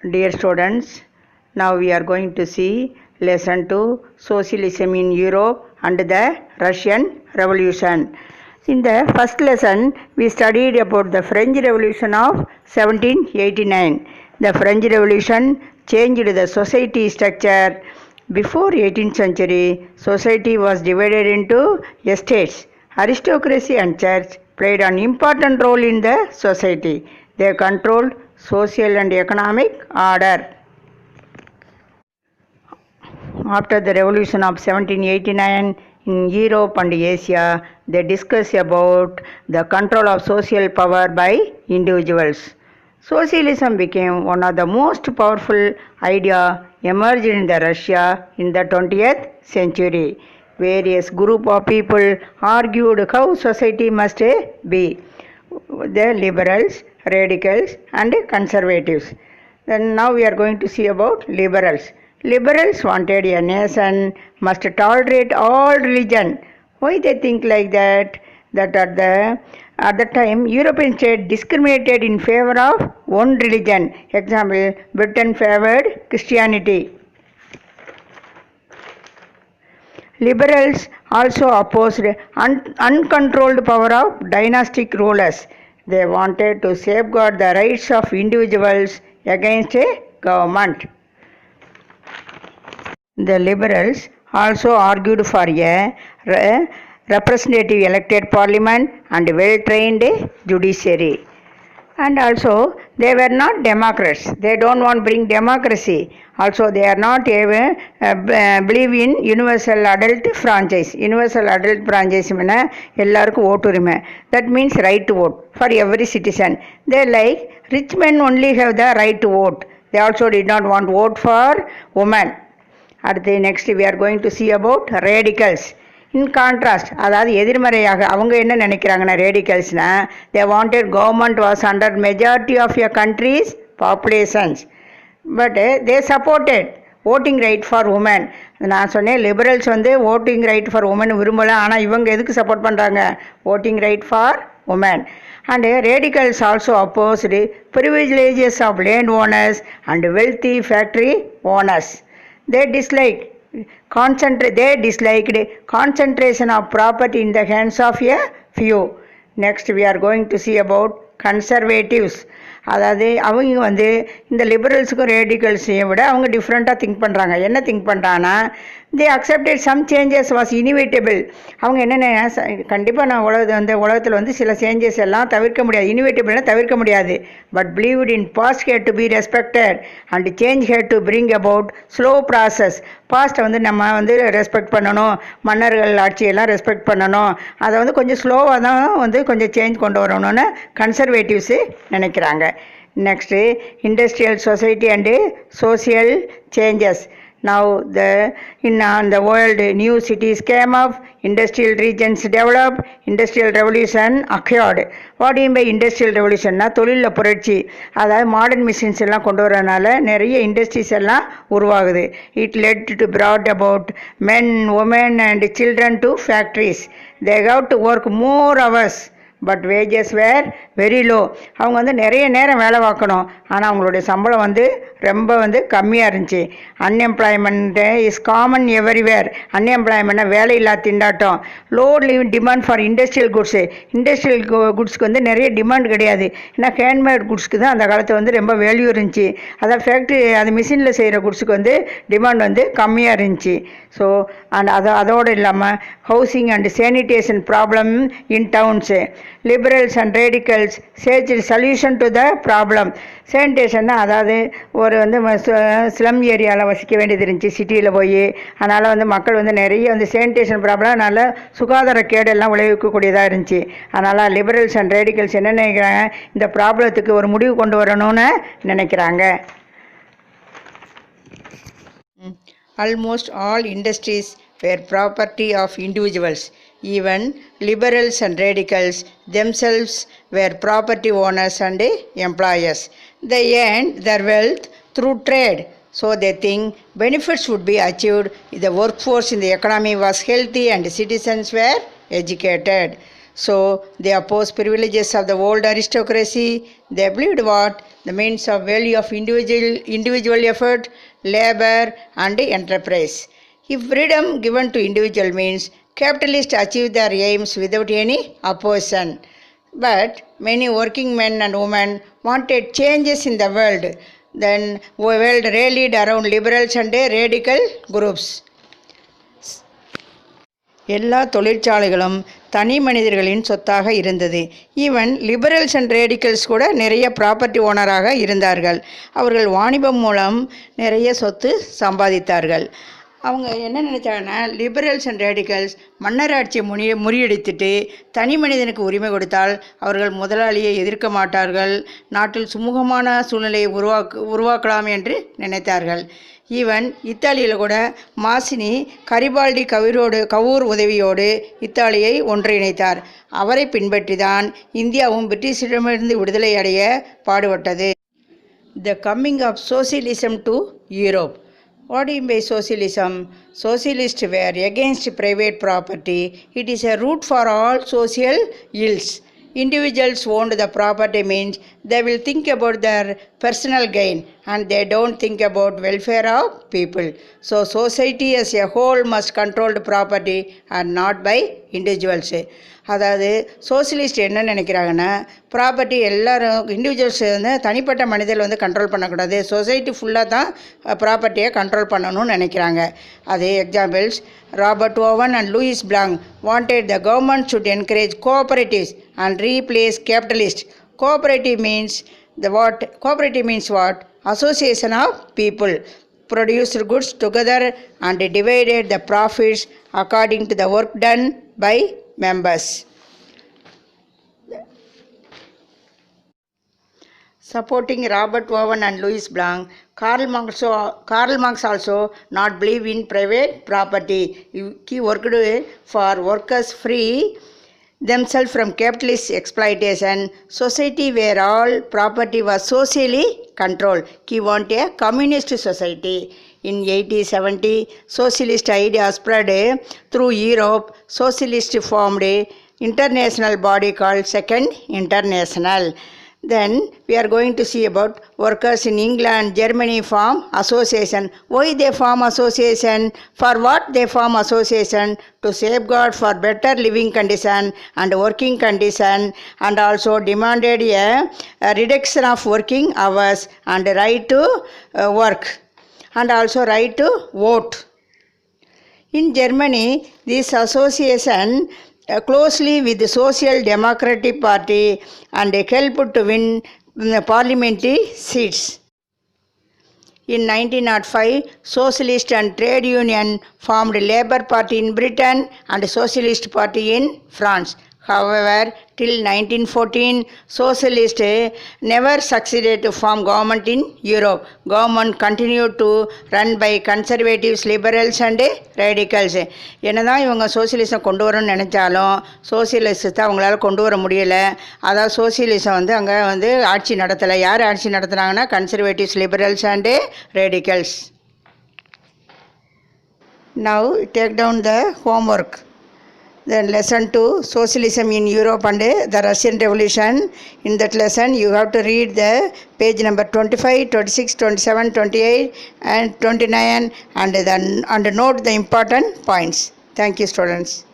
Dear students, now we are going to see lesson 2 Socialism in Europe and the Russian Revolution. In the first lesson, we studied about the French Revolution of 1789. The French Revolution changed the society structure. Before 18th century, society was divided into estates. Aristocracy and church played an important role in the society. They controlled social and economic order. After the revolution of 1789 in Europe and Asia, they discuss about the control of social power by individuals. Socialism became one of the most powerful ideas emerged in the Russia in the 20th century. Various group of people argued how society must be. The liberals, radicals and conservatives. Then now we are going to see about liberals. Liberals wanted a nation must tolerate all religion. Why they think like that? That at the time European states discriminated in favor of one religion. Example, Britain favored Christianity. Liberals also opposed uncontrolled power of dynastic rulers. They wanted to safeguard the rights of individuals against a government. The liberals also argued for a representative elected parliament and well-trained judiciary. And also they were not democrats. They don't want to bring democracy. Also they are not even believe in universal adult franchise. Universal adult franchise means எல்லாருக்கும் ஓட்டுரிமை. That means right to vote for every citizen. They like rich men only have the right to vote. They also did not want vote for women. அடுத்து next we are going to see about radicals. In contrast, அதாவது எதிர்மறையாக அவங்க என்ன நினைக்கிறாங்கன்னா ரேடிக்கல்ஸ்னால் they wanted government was under majority of their country's populations but they supported voting right for women. நான் சொன்னேன் liberals வந்து ஓட்டிங் ரைட் ஃபார் உமன் விரும்பலை, ஆனால் இவங்க எதுக்கு சப்போர்ட் பண்ணுறாங்க? Voting right for women. And radicals also opposed privileges of land owners and wealthy factory owners. They disliked concentration of property in the hands of a few. Next we are going to see about conservatives. அதாவது அவங்க வந்து இந்த லிபரல்ஸுக்கும் ரேடிக்கல்ஸையும் விட அவங்க டிஃப்ரெண்ட்டாக think பண்ணுறாங்க. என்ன think பண்ணுறாங்கன்னா they accepted some changes was inevitable. அவங்க என்னென்ன கண்டிப்பாக நான் உலகத்தில் வந்து சில சேஞ்சஸ் எல்லாம் தவிர்க்க முடியாது, இனிவேட்டபிள்னா தவிர்க்க முடியாது. But believed in past had to be respected and change had to bring about slow process. பாஸ்ட்டை வந்து நம்ம வந்து ரெஸ்பெக்ட் பண்ணணும், மன்னர்கள் ஆட்சியெல்லாம் ரெஸ்பெக்ட் பண்ணணும், அதை வந்து கொஞ்சம் ஸ்லோவாக தான் வந்து கொஞ்சம் சேஞ்ச் கொண்டு வரணும்னு கன்சர்வேட்டிவ்ஸு நினைக்கிறாங்க. Next, industrial society and social changes. Now in the world new cities came up, industrial regions developed, industrial revolution occurred. What do you mean by industrial revolution? தொழிலில் புரட்சி, அதாவது மாடர்ன் மிஷின்ஸ் எல்லாம் கொண்டு வரனால நிறைய இண்டஸ்ட்ரீஸ் எல்லாம் உருவாகுது. It led to brought about men, women and children to factories. They got to work more hours. But wages were very low. அவங்க வந்து நிறைய நேரம் வேலை பார்க்கணும், ஆனால் அவங்களுடைய சம்பளம் வந்து ரொம்ப வந்து கம்மியாக இருந்துச்சு. Unemployment is common everywhere. அன்எம்ப்ளாய்மெண்ட்னா வேலையில்லா திண்டாட்டம். Low demand for industrial goods. Industrial குட்ஸ்க்கு வந்து நிறைய டிமாண்ட் கிடையாது, ஏன்னா ஹேண்ட்மேட் குட்ஸ்க்கு தான் அந்த காலத்தில் வந்து ரொம்ப வேல்யூ இருந்துச்சு. அதான் ஃபேக்ட்ரி அது மிஷினில் செய்கிற குட்ஸுக்கு வந்து டிமாண்ட் வந்து கம்மியாக இருந்துச்சு. ஸோ அண்ட் அதோடு இல்லாமல் housing and sanitation problem in towns. Liberals and radicals sage solution to the problem. சானிடேஷன்னா அதாவது ஒரு வந்து ஸ்லம் ஏரியாவில் வசிக்க வேண்டியது இருந்துச்சு சிட்டியில் போய். அதனால் வந்து மக்கள் வந்து நிறைய வந்து சானிடேஷன் ப்ராப்ளம், அதனால் சுகாதார கேடெல்லாம் விளைவிக்கக்கூடியதாக இருந்துச்சு. அதனால் லிபரல்ஸ் அண்ட் ரேடிக்கல்ஸ் என்ன நினைக்கிறாங்க, இந்த ப்ராப்ளத்துக்கு ஒரு முடிவு கொண்டு வரணும்னு நினைக்கிறாங்க. Almost all industries were property of individuals. Even liberals and radicals themselves were property owners and employers. They earned their wealth through trade. So they think benefits would be achieved if the workforce in the economy was healthy and citizens were educated. So they opposed privileges of the old aristocracy. They believed what? The means of value of individual effort, labor and enterprise. If freedom given to individual means capitalists achieve their aims without any opposition. But many working men and women wanted changes in the world. Then world rallied around liberals and radical groups. எல்லா தொழிற்சாலைகளும் தனி மனிதர்களின் சொத்தாக இருந்தது. Even liberals and radicals கூட நிறைய property ஓனராக இருந்தார்கள். அவர்கள் வாணிபம் மூலம் நிறைய சொத்து சம்பாதித்தார்கள். அவங்க என்ன நினச்சாங்கன்னா, லிபரல்ஸ் அண்ட் ரேடிக்கல்ஸ் மன்னராட்சியை முறியடித்துட்டு தனி மனிதனுக்கு உரிமை கொடுத்தால் அவர்கள் முதலாளியை எதிர்க்க மாட்டார்கள், நாட்டில் சுமூகமான சூழ்நிலையை உருவாக்கலாம் என்று நினைத்தார்கள். ஈவன் இத்தாலியில் கூட மாசினி கரிபால்டி கவூர் உதவியோடு இத்தாலியை ஒன்றிணைத்தார். அவரை பின்பற்றி தான் இந்தியாவும் பிரிட்டிஷிடமிருந்து விடுதலை அடைய பாடுபட்டது. The coming of socialism to Europe. What do you mean by socialism? Socialists were against private property. It is a root for all social ills. Individuals owned the property means they will think about their personal gain and they don't think about welfare of people. So society as a whole must control the property and not by individuals. அதாவது socialist என்ன நினைக்கிறாங்கன்னா, property எல்லோரும் individuals வந்து தனிப்பட்ட மனிதர்கள் வந்து control பண்ணக்கூடாது, society ஃபுல்லாக தான் ப்ராப்பர்ட்டியை கண்ட்ரோல் பண்ணணும்னு நினைக்கிறாங்க. அது examples, Robert Owen and Louis Blanc wanted the government should encourage cooperatives and replace capitalist. Cooperative means what? Association of people produced goods together and divided the profits according to the work done by members. Supporting Robert Owen and Louis Blanc, Karl Marx also not believe in private property. He worked for workers free themselves from capitalist exploitation. Society where all property was socially controlled. He wanted a communist society. In 1870, socialist idea spread through Europe. Socialists formed an international body called Second International. Then we are going to see about workers in England, Germany form association. Why they form association? For what they form association? To safeguard for better living condition and working condition, and also demanded a reduction of working hours and right to work, and also right to vote. In Germany, this association closely with the Social Democratic Party and helped to win parliamentary seats. In 1905, Socialist and Trade Union formed Labour Party in Britain and Socialist Party in France. However, till 1914, Socialists never succeeded to form government in Europe. Government continued to run by conservatives, liberals and radicals. என்னதான் இவங்க socialism கொண்டு வரணும்னு நினச்சாலும் சோசியலிசத்தை அவங்களால கொண்டு வர முடியலை. அதாவது சோசியலிசம் வந்து அங்கே வந்து ஆட்சி நடத்தலை. யார் ஆட்சி நடத்துனாங்கன்னா conservatives, liberals and radicals. Now take down the homework. Then lesson 2, Socialism in Europe and the Russian Revolution. In that lesson you have to read the page number 25, 26, 27, 28 and 29 and note the important points. Thank you, students.